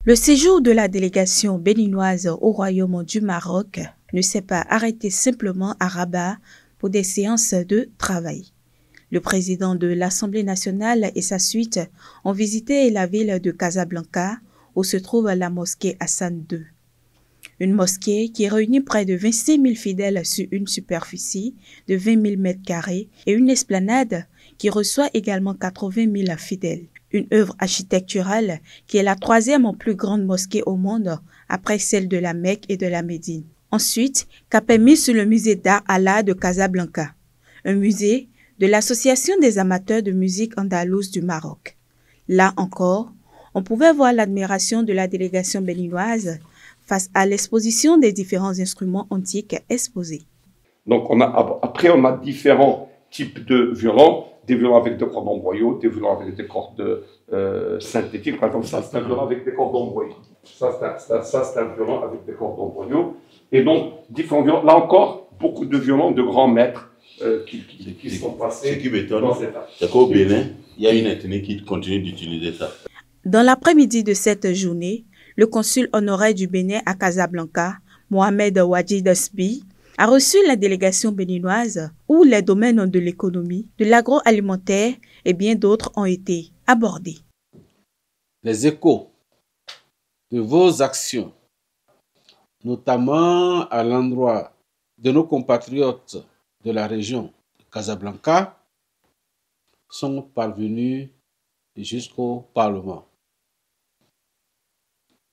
Le séjour de la délégation béninoise au Royaume du Maroc ne s'est pas arrêté simplement à Rabat pour des séances de travail. Le président de l'Assemblée nationale et sa suite ont visité la ville de Casablanca, où se trouve la mosquée Hassan II. Une mosquée qui réunit près de 26 000 fidèles sur une superficie de 20 000 m² et une esplanade qui reçoit également 80 000 fidèles. Une œuvre architecturale qui est la troisième plus grande mosquée au monde après celle de la Mecque et de la Médine. Ensuite, cap est mis sur le musée d'art Allah de Casablanca, un musée de l'Association des amateurs de musique andalouse du Maroc. Là encore, on pouvait voir l'admiration de la délégation béninoise face à l'exposition des différents instruments antiques exposés. Donc après, on a différents types de violons, des violons avec des cordes emboyaux, des violons avec des cordes synthétiques. Par exemple, ça c'est un violon avec des cordes emboyaux. Ça c'est un violon avec des cordes emboyaux. Et donc, différents violons. Là encore, beaucoup de violons de grands maîtres qui sont passés. Ce qui m'étonne, c'est qu'au Bénin, il y a une ethnie qui continue d'utiliser ça. Dans l'après-midi de cette journée, le consul honoraire du Bénin à Casablanca, Mohamed Wadjid Sbi, a reçu la délégation béninoise où les domaines de l'économie, de l'agroalimentaire et bien d'autres ont été abordés. Les échos de vos actions, notamment à l'endroit de nos compatriotes de la région de Casablanca, sont parvenus jusqu'au Parlement.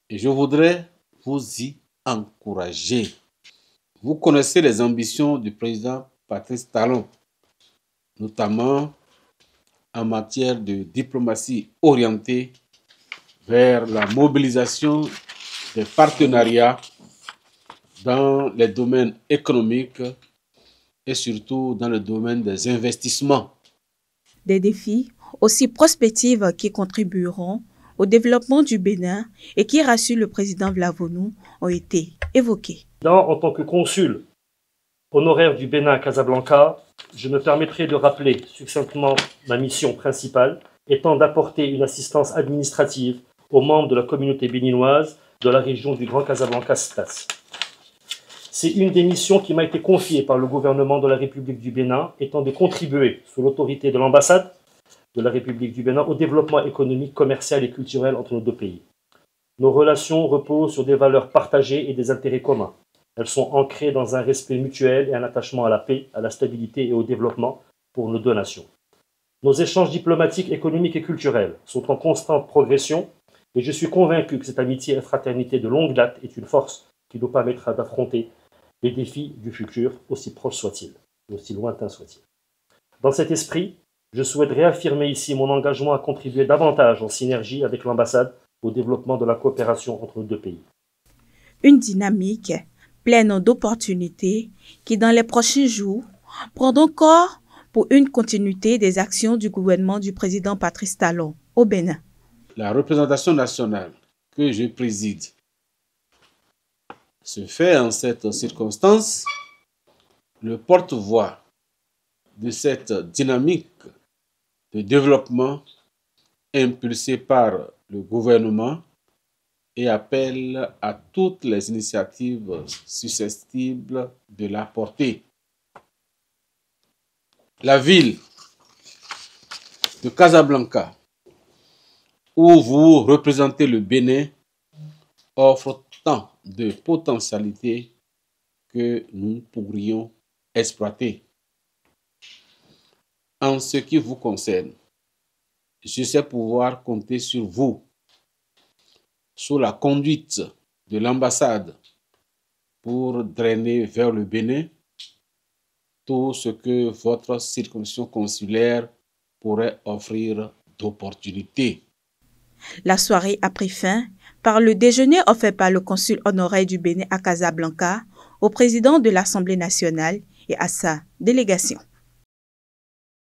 Et je voudrais vous y encourager. Vous connaissez les ambitions du président Patrice Talon, notamment en matière de diplomatie orientée vers la mobilisation des partenariats dans les domaines économiques et surtout dans le domaine des investissements. Des défis aussi prospectifs qui contribueront au développement du Bénin et qui rassurent le président Vlavonou ont été évoqués. En tant que consul honoraire du Bénin à Casablanca, je me permettrai de rappeler succinctement ma mission principale étant d'apporter une assistance administrative aux membres de la communauté béninoise de la région du Grand Casablanca-Stas. C'est une des missions qui m'a été confiée par le gouvernement de la République du Bénin, étant de contribuer, sous l'autorité de l'ambassade de la République du Bénin, au développement économique, commercial et culturel entre nos deux pays. Nos relations reposent sur des valeurs partagées et des intérêts communs. Elles sont ancrées dans un respect mutuel et un attachement à la paix, à la stabilité et au développement pour nos deux nations. Nos échanges diplomatiques, économiques et culturels sont en constante progression et je suis convaincu que cette amitié et fraternité de longue date est une force qui nous permettra d'affronter les défis du futur, aussi proches soient-ils, aussi lointains soient-ils. Dans cet esprit, je souhaite réaffirmer ici mon engagement à contribuer davantage en synergie avec l'ambassade au développement de la coopération entre nos deux pays. Une dynamique pleine d'opportunités qui, dans les prochains jours, prendront corps pour une continuité des actions du gouvernement du président Patrice Talon au Bénin. La représentation nationale que je préside se fait en cette circonstance le porte-voix de cette dynamique de développement impulsée par le gouvernement et appelle à toutes les initiatives susceptibles de la porter. La ville de Casablanca, où vous représentez le Bénin, offre tant de potentialités que nous pourrions exploiter. En ce qui vous concerne, je sais pouvoir compter sur vous, sous la conduite de l'ambassade, pour drainer vers le Bénin tout ce que votre circonscription consulaire pourrait offrir d'opportunités. La soirée a pris fin par le déjeuner offert par le consul honoraire du Bénin à Casablanca au président de l'Assemblée nationale et à sa délégation.